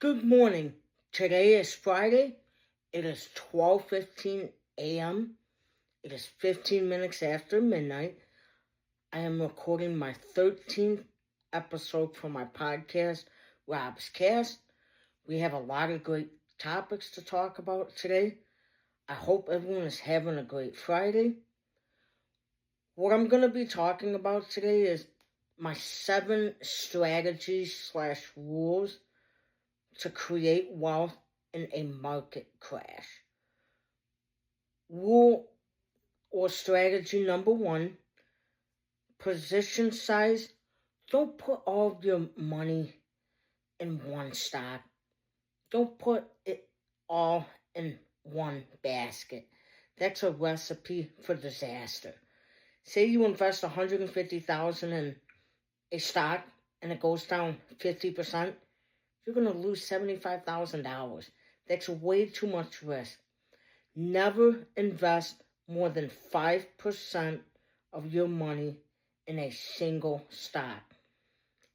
Good morning. Today is Friday. It is 12:15 a.m. It is 15 minutes after midnight. I am recording my 13th episode for my podcast, Rob's Cast. We have a lot of great topics to talk about today. I hope everyone is having a great Friday. What I'm going to be talking about today is my 7 strategies/rules to create wealth in a market crash. Rule or strategy number 1, position size. Don't put all of your money in one stock. Don't put it all in one basket. That's a recipe for disaster. Say you invest $150,000 in a stock and it goes down 50%, you're going to lose $75,000. That's way too much risk. Never invest more than 5% of your money in a single stock.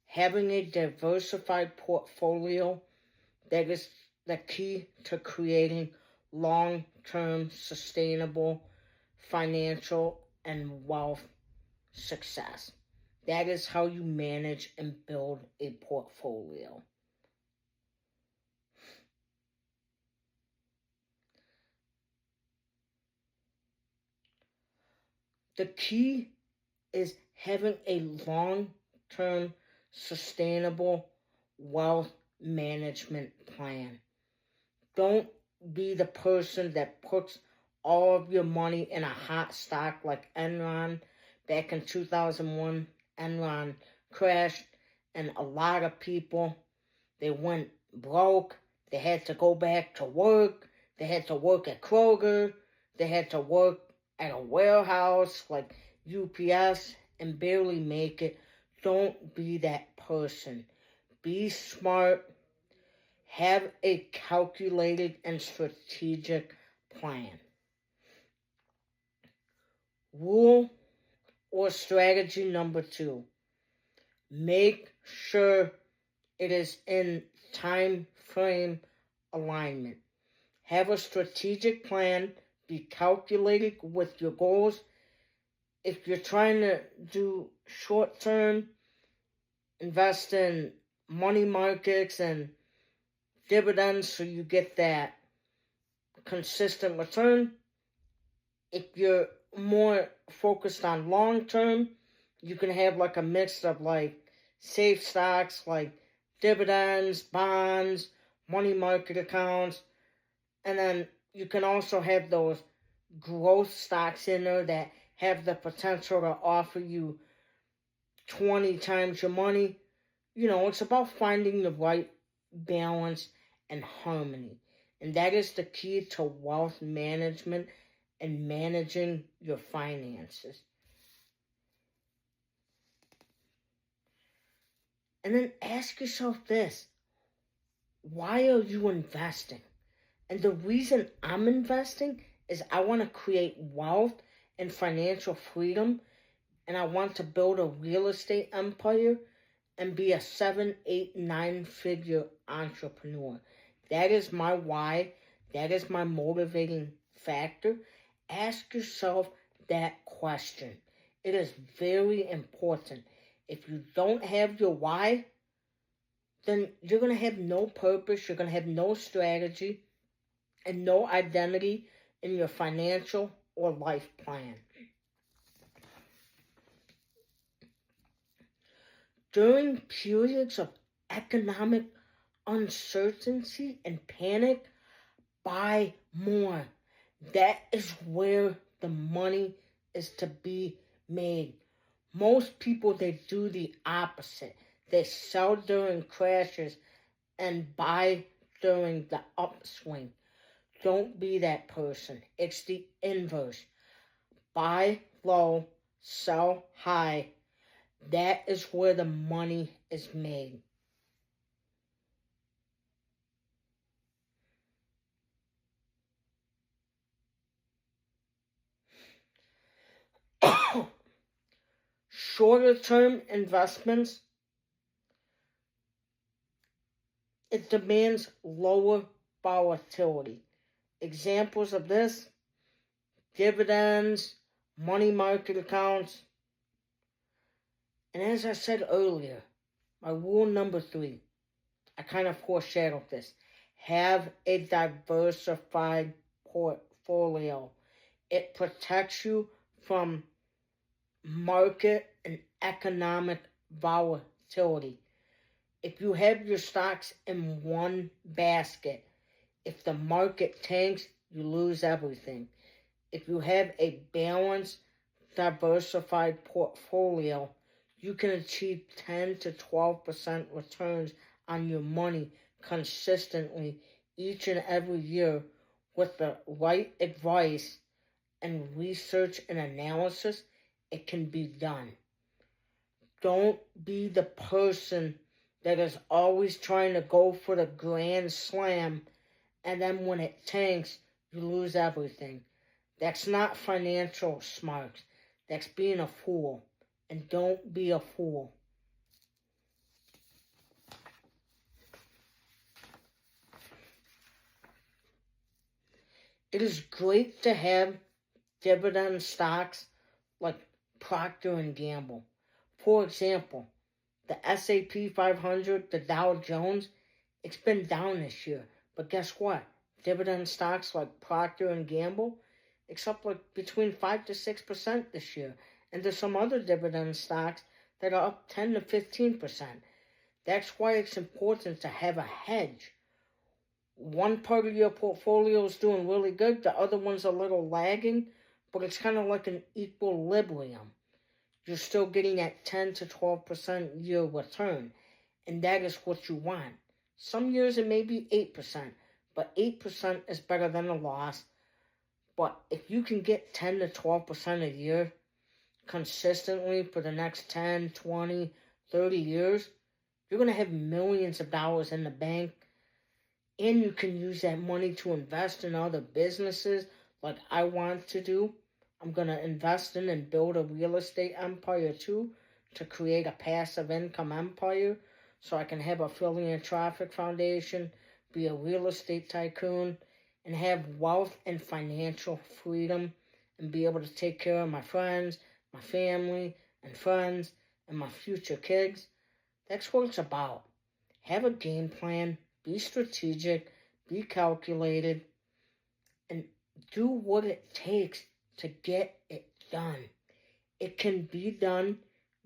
Having a diversified portfolio, that is the key to creating long-term sustainable financial and wealth success. That is how you manage and build a portfolio. The key is having a long-term sustainable wealth management plan. Don't be the person that puts all of your money in a hot stock like Enron. Back in 2001, Enron crashed and a lot of people, they went broke. They had to go back to work. They had to work at Kroger. They had to work at a warehouse like UPS and barely make it. Don't be that person. Be smart. Have a calculated and strategic plan. Rule or strategy number 2. Make sure it is in time frame alignment. Have a strategic plan. Be calculated with your goals. If you're trying to do short term, invest in money markets and dividends so you get that consistent return. If you're more focused on long term, you can have like a mix of like safe stocks like dividends, bonds, money market accounts, and then you can also have those growth stocks in there that have the potential to offer you 20 times your money. It's about finding the right balance and harmony. And that is the key to wealth management and managing your finances. And then ask yourself this: why are you investing? And the reason I'm investing is I want to create wealth and financial freedom, and I want to build a real estate empire and be a 7, 8, 9-figure entrepreneur. That is my why. That is my motivating factor. Ask yourself that question. It is very important. If you don't have your why, then you're going to have no purpose, you're going to have no strategy, and no identity in your financial or life plan. During periods of economic uncertainty and panic, buy more. That is where the money is to be made. Most people, they do the opposite. They sell during crashes and buy during the upswing. Don't be that person. It's the inverse. Buy low, sell high. That is where the money is made. Shorter term investments, It demands lower volatility. Examples of this: dividends, money market accounts. And as I said earlier, my rule number 3, I kind of foreshadowed this. Have a diversified portfolio. It protects you from market and economic volatility. If you have your stocks in one basket, if the market tanks, you lose everything. If you have a balanced, diversified portfolio, you can achieve 10 to 12% returns on your money consistently each and every year with the right advice and research and analysis. It can be done. Don't be the person that is always trying to go for the grand slam, and then when it tanks, you lose everything. That's not financial smarts. That's being a fool. And don't be a fool. It is great to have dividend stocks like Procter & Gamble. For example, the S&P 500, the Dow Jones, it's been down this year. But guess what? Dividend stocks like Procter & Gamble, it's up like between 5 to 6% this year. And there's some other dividend stocks that are up 10 to 15%. That's why it's important to have a hedge. One part of your portfolio is doing really good, the other one's a little lagging, but it's kind of like an equilibrium. You're still getting that 10 to 12% year return, and that is what you want. Some years it may be 8%, but 8% is better than a loss. But if you can get 10 to 12% a year consistently for the next 10, 20, 30 years, you're going to have millions of dollars in the bank, and you can use that money to invest in other businesses like I want to do. I'm going to invest in and build a real estate empire too, to create a passive income empire so I can have a philanthropic foundation, be a real estate tycoon, and have wealth and financial freedom and be able to take care of my friends, my family, and friends, and my future kids. That's what it's about. Have a game plan, be strategic, be calculated, and do what it takes to get it done. It can be done.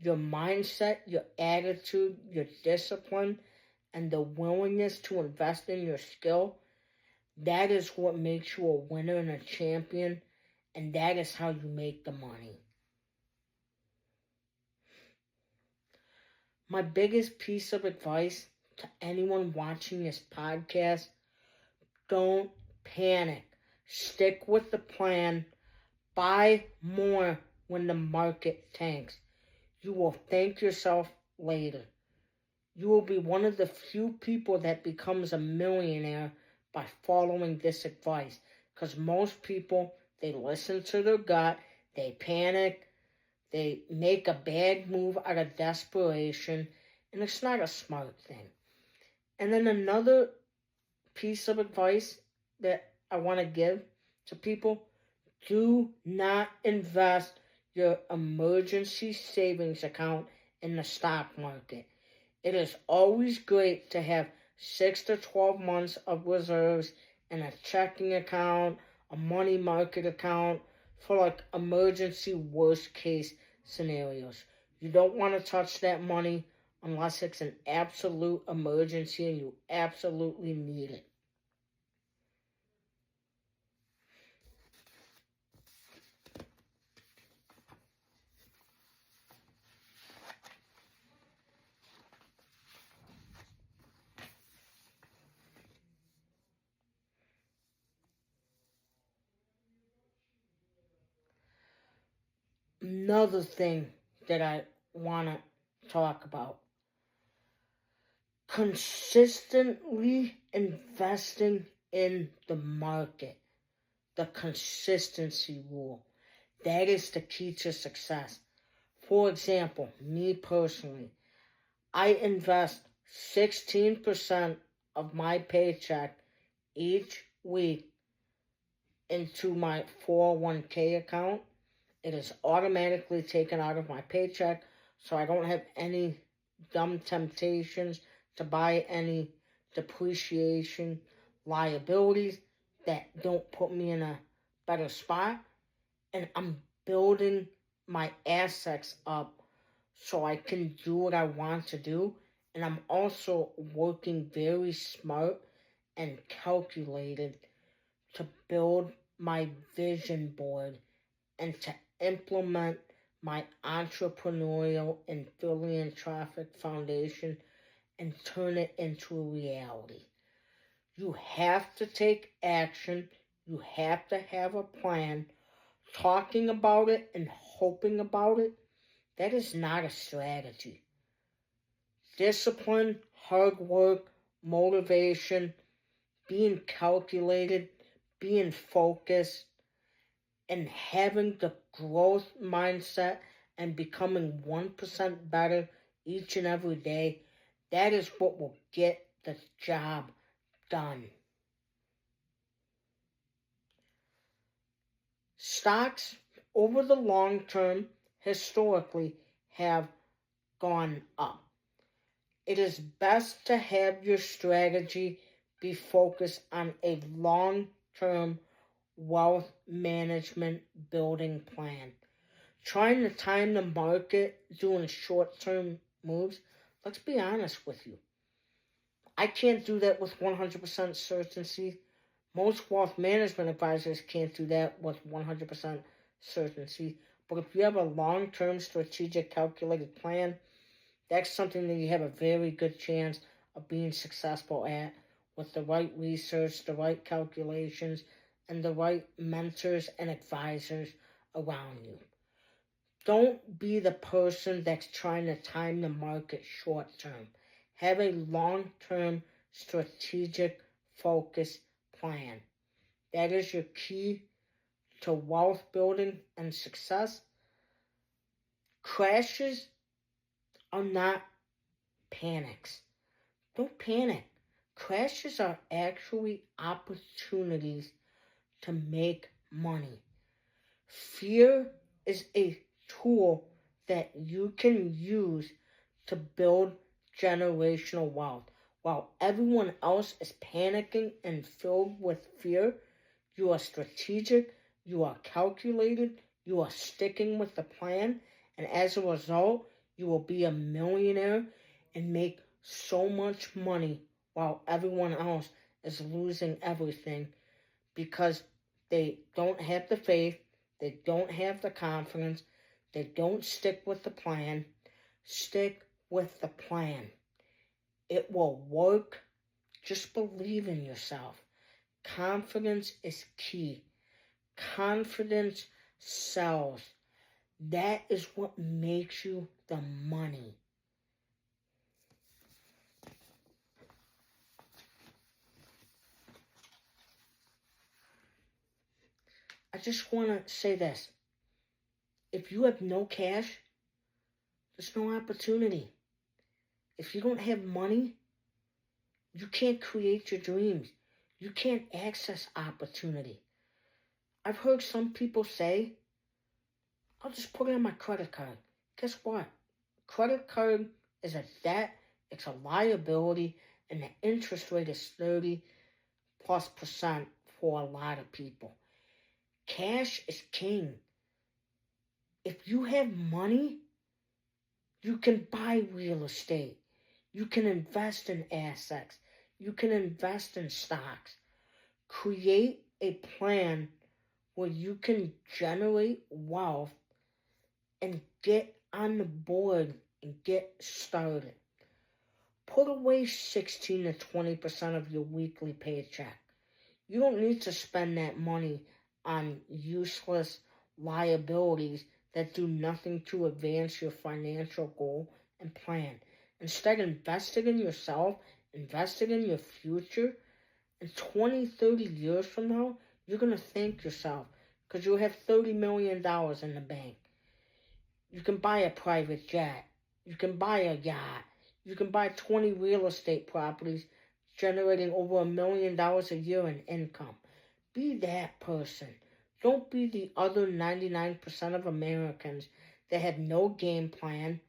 Your mindset, your attitude, your discipline, and the willingness to invest in your skill, that is what makes you a winner and a champion, and that is how you make the money. My biggest piece of advice to anyone watching this podcast: don't panic. Stick with the plan. Buy more when the market tanks. You will thank yourself later. You will be one of the few people that becomes a millionaire by following this advice. Because most people, they listen to their gut, they panic, they make a bad move out of desperation, and it's not a smart thing. And then another piece of advice that I want to give to people: do not invest your emergency savings account in the stock market. It is always great to have 6 to 12 months of reserves in a checking account, a money market account for like emergency worst case scenarios. You don't want to touch that money unless it's an absolute emergency and you absolutely need it. Another thing that I want to talk about: consistently investing in the market. The consistency rule. That is the key to success. For example, me personally, I invest 16% of my paycheck each week into my 401k account. It is automatically taken out of my paycheck, so I don't have any dumb temptations to buy any depreciation liabilities that don't put me in a better spot. And I'm building my assets up so I can do what I want to do. And I'm also working very smart and calculated to build my vision board and to implement my entrepreneurial and philanthropic foundation and turn it into a reality. You have to take action. You have to have a plan. Talking about it and hoping about it, that is not a strategy. Discipline, hard work, motivation, being calculated, being focused, and having the growth mindset and becoming 1% better each and every day, that is what will get the job done. Stocks over the long term historically have gone up. It is best to have your strategy be focused on a long-term wealth management building plan. Trying to time the market doing short-term moves, let's be honest with you. I can't do that with 100% certainty. Most wealth management advisors can't do that with 100% certainty. But if you have a long-term strategic calculated plan, that's something that you have a very good chance of being successful at with the right research, the right calculations, and the right mentors and advisors around you. Don't be the person that's trying to time the market short term. Have a long-term strategic focus plan. That is your key to wealth building and success. Crashes are not panics. Don't panic. Crashes are actually opportunities to make money. Fear is a tool that you can use to build generational wealth. While everyone else is panicking and filled with fear, you are strategic, you are calculated, you are sticking with the plan, and as a result, you will be a millionaire and make so much money while everyone else is losing everything because they don't have the faith, they don't have the confidence, they don't stick with the plan. Stick with the plan. It will work. Just believe in yourself. Confidence is key. Confidence sells. That is what makes you the money. I just want to say this. If you have no cash, there's no opportunity. If you don't have money, you can't create your dreams. You can't access opportunity. I've heard some people say, I'll just put it on my credit card. Guess what? Credit card is a debt, it's a liability, and the interest rate is 30+% for a lot of people. Cash is king. If you have money, you can buy real estate. You can invest in assets. You can invest in stocks. Create a plan where you can generate wealth and get on the board and get started. Put away 16 to 20% of your weekly paycheck. You don't need to spend that money on useless liabilities that do nothing to advance your financial goal and plan. Instead, invest it in yourself, invest it in your future. And 20, 30 years from now, you're going to thank yourself because you'll have $30 million in the bank. You can buy a private jet. You can buy a yacht. You can buy 20 real estate properties generating over $1 million a year in income. Be that person. Don't be the other 99% of Americans that have no game plan.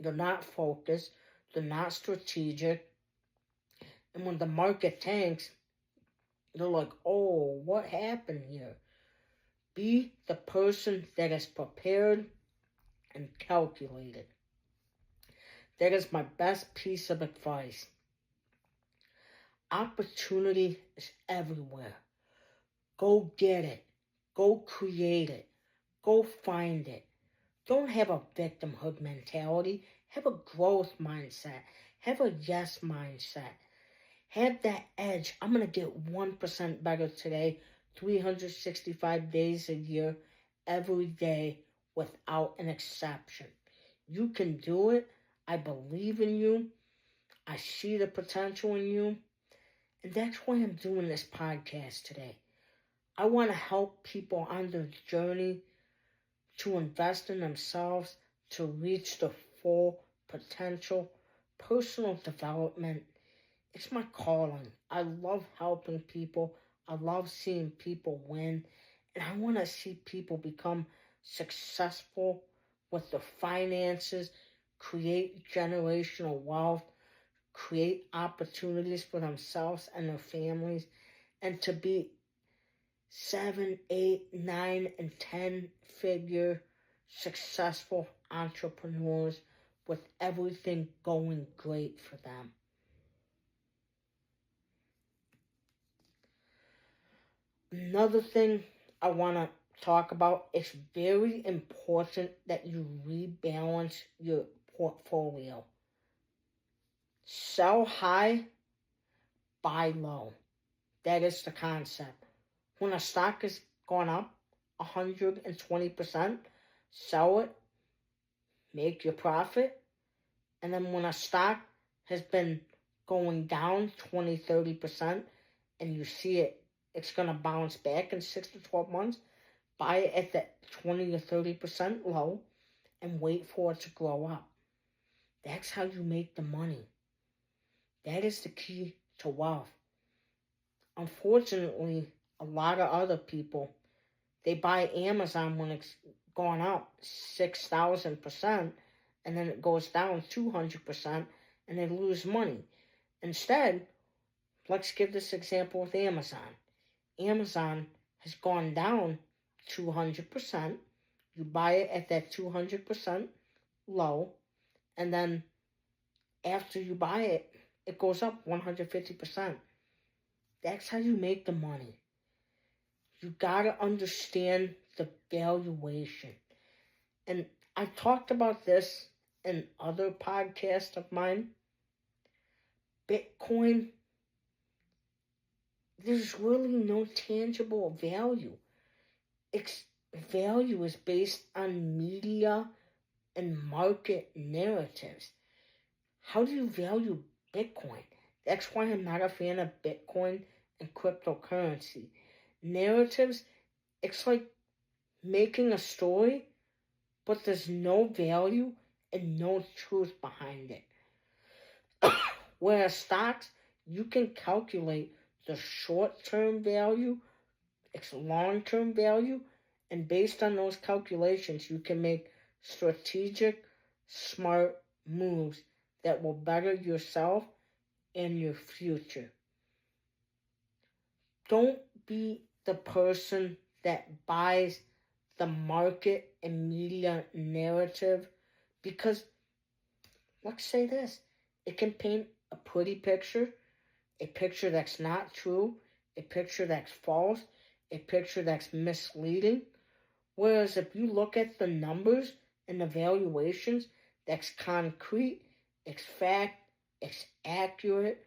They're not focused. They're not strategic. And when the market tanks, they're like, oh, what happened here? Be the person that is prepared and calculated. That is my best piece of advice. Opportunity is everywhere. Go get it. Go create it. Go find it. Don't have a victimhood mentality. Have a growth mindset. Have a yes mindset. Have that edge. I'm going to get 1% better today, 365 days a year, every day, without an exception. You can do it. I believe in you. I see the potential in you. And that's why I'm doing this podcast today. I want to help people on their journey to invest in themselves, to reach their full potential, personal development. It's my calling. I love helping people. I love seeing people win. And I want to see people become successful with their finances, create generational wealth, create opportunities for themselves and their families, and to be 7, 8, 9, and 10-figure successful entrepreneurs with everything going great for them. Another thing I want to talk about, it's very important that you rebalance your portfolio. Sell high, buy low. That is the concept. When a stock has gone up 120%, sell it, make your profit. And then when a stock has been going down 20, 30%, and you see it's going to bounce back in 6 to 12 months, buy it at that 20 or 30% low and wait for it to grow up. That's how you make the money. That is the key to wealth. Unfortunately, a lot of other people, they buy Amazon when it's gone up 6,000%, and then it goes down 200%, and they lose money. Instead, let's give this example with Amazon. Amazon has gone down 200%. You buy it at that 200% low, and then after you buy it, it goes up 150%. That's how you make the money. You gotta understand the valuation. And I talked about this in other podcasts of mine. Bitcoin, there's really no tangible value. Its value is based on media and market narratives. How do you value Bitcoin? That's why I'm not a fan of Bitcoin and cryptocurrency. Narratives, it's like making a story, but there's no value and no truth behind it. Whereas stocks, you can calculate the short-term value, its long-term value, and based on those calculations, you can make strategic, smart moves that will better yourself and your future. Don't be the person that buys the market and media narrative, because let's say this, it can paint a pretty picture, a picture that's not true, a picture that's false, a picture that's misleading. Whereas if you look at the numbers and the valuations, that's concrete, it's fact, it's accurate,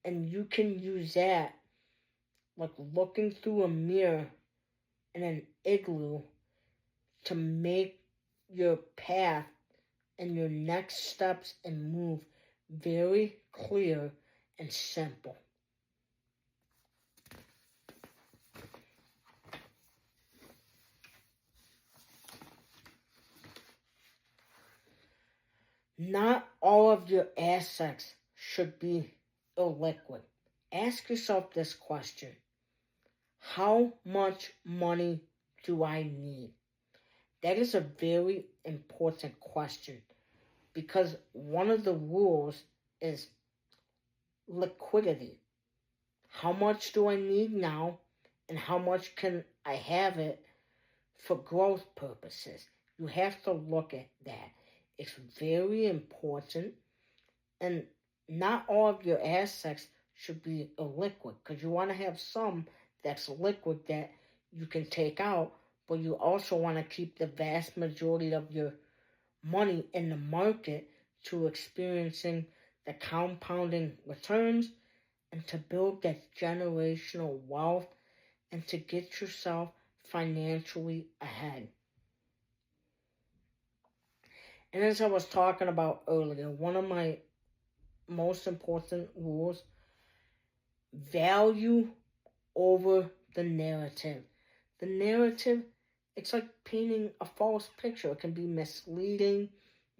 and you can use that like looking through a mirror in an igloo to make your path and your next steps and move very clear and simple. Not all of your assets should be illiquid. Ask yourself this question. How much money do I need? That is a very important question because one of the rules is liquidity. How much do I need now and how much can I have it for growth purposes? You have to look at that. It's very important, and not all of your assets should be illiquid because you want to have some that's liquid that you can take out, but you also want to keep the vast majority of your money in the market to experiencing the compounding returns and to build that generational wealth and to get yourself financially ahead. And as I was talking about earlier, one of my most important rules, value over the narrative. The narrative, it's like painting a false picture. It can be misleading,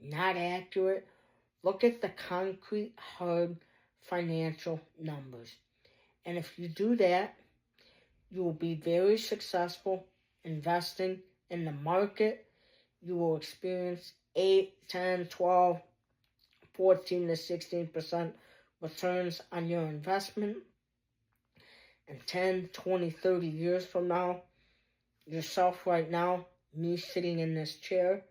not accurate. Look at the concrete, hard financial numbers. And if you do that, you will be very successful investing in the market. You will experience 8, 10, 12, 14 to 16% returns on your investment. And 10, 20, 30 years from now, yourself right now, me sitting in this chair,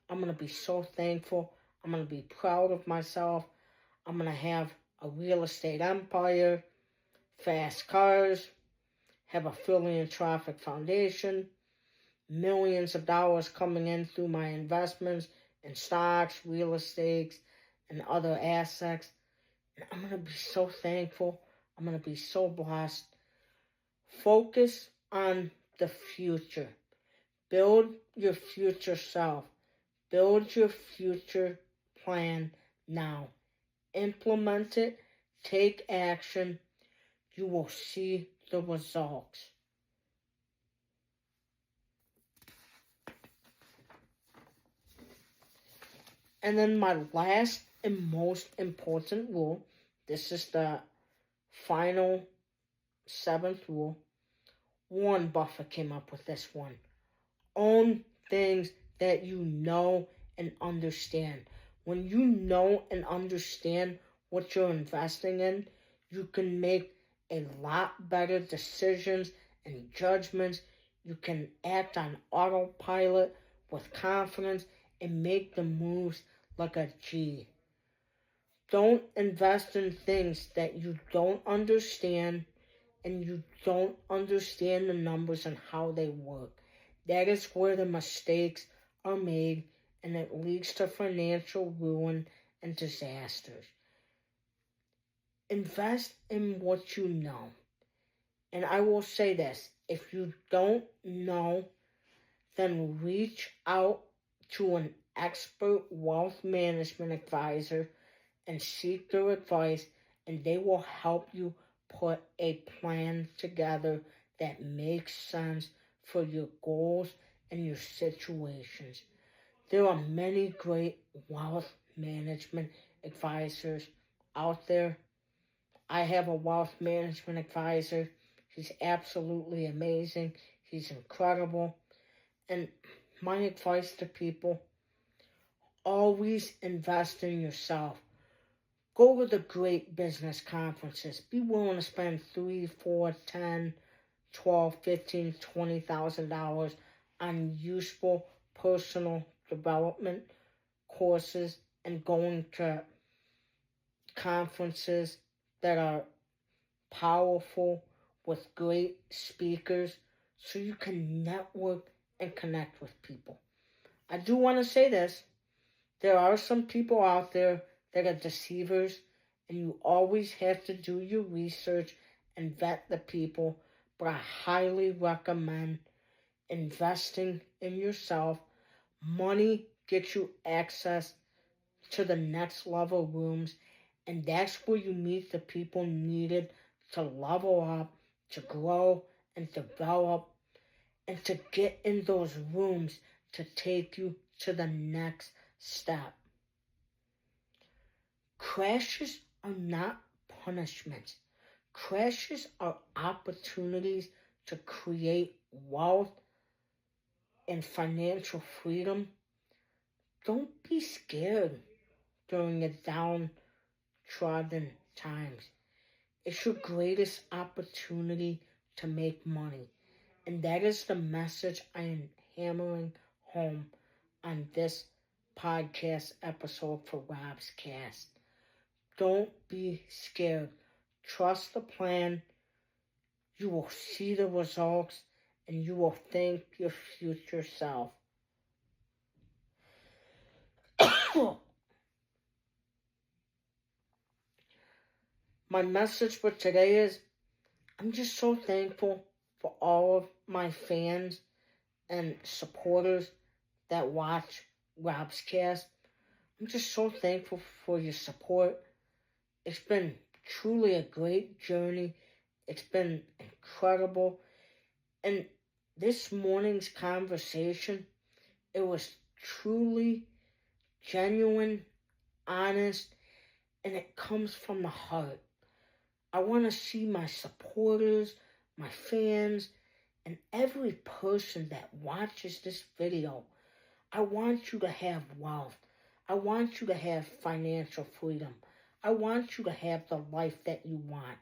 I'm going to be so thankful. I'm going to be proud of myself. I'm going to have a real estate empire, fast cars, have a philanthropic foundation, millions of dollars coming in through my investments in stocks, real estate, and other assets. And I'm going to be so thankful. I'm going to be so blessed. Focus on the future. Build your future self. Build your future plan now. Implement it. Take action. You will see the results. And then my last and most important rule, this is the final 7th rule. Warren Buffett came up with this one. Own things that you know and understand. When you know and understand what you're investing in, you can make a lot better decisions and judgments. You can act on autopilot with confidence and make the moves like a G. Don't invest in things that you don't understand and you don't understand the numbers and how they work. That is where the mistakes are made and it leads to financial ruin and disasters. Invest in what you know. And I will say this, if you don't know, then reach out to an expert wealth management advisor and seek their advice, and they will help you put a plan together that makes sense for your goals and your situations. There are many great wealth management advisors out there. I have a wealth management advisor. He's absolutely amazing. He's incredible. And my advice to people, always invest in yourself. Go to the great business conferences. Be willing to spend $3, $4, $10, $12, $15, $20,000 on useful personal development courses and going to conferences that are powerful with great speakers so you can network and connect with people. I do want to say this. There are some people out there that are deceivers, and you always have to do your research and vet the people, but I highly recommend investing in yourself. Money gets you access to the next level rooms, and that's where you meet the people needed to level up, to grow and develop, and to get in those rooms to take you to the next step. Crashes are not punishments. Crashes are opportunities to create wealth and financial freedom. Don't be scared during the downtrodden times. It's your greatest opportunity to make money. And that is the message I am hammering home on this podcast episode for Rob's Cast. Don't be scared. Trust the plan. You will see the results and you will thank your future self. My message for today is I'm just so thankful for all of my fans and supporters that watch Rob's Cast. I'm just so thankful for your support. It's been truly a great journey. It's been incredible. And this morning's conversation, it was truly genuine, honest, and it comes from the heart. I want to see my supporters, my fans, and every person that watches this video. I want you to have wealth. I want you to have financial freedom. I want you to have the life that you want.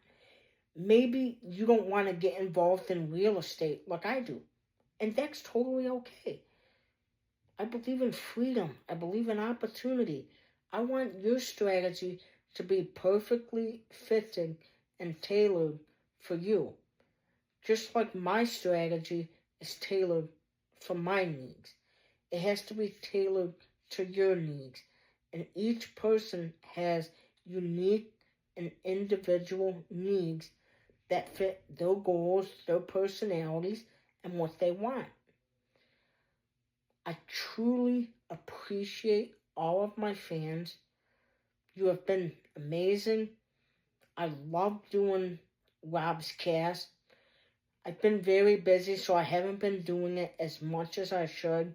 Maybe you don't want to get involved in real estate like I do, and that's totally okay. I believe in freedom. I believe in opportunity. I want your strategy to be perfectly fitted and tailored for you. Just like my strategy is tailored for my needs. It has to be tailored to your needs. And each person has unique and individual needs that fit their goals, their personalities, and what they want. I truly appreciate all of my fans. You have been amazing. I love doing Rob's Cast. I've been very busy, so I haven't been doing it as much as I should.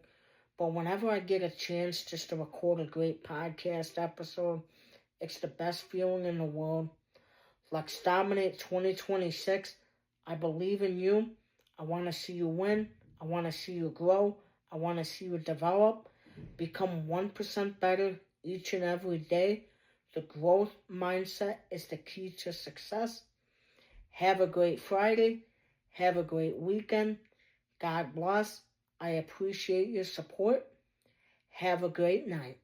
But whenever I get a chance just to record a great podcast episode, it's the best feeling in the world. Let's dominate 2026. I believe in you. I want to see you win. I want to see you grow. I want to see you develop. Become 1% better each and every day. The growth mindset is the key to success. Have a great Friday. Have a great weekend. God bless. I appreciate your support. Have a great night.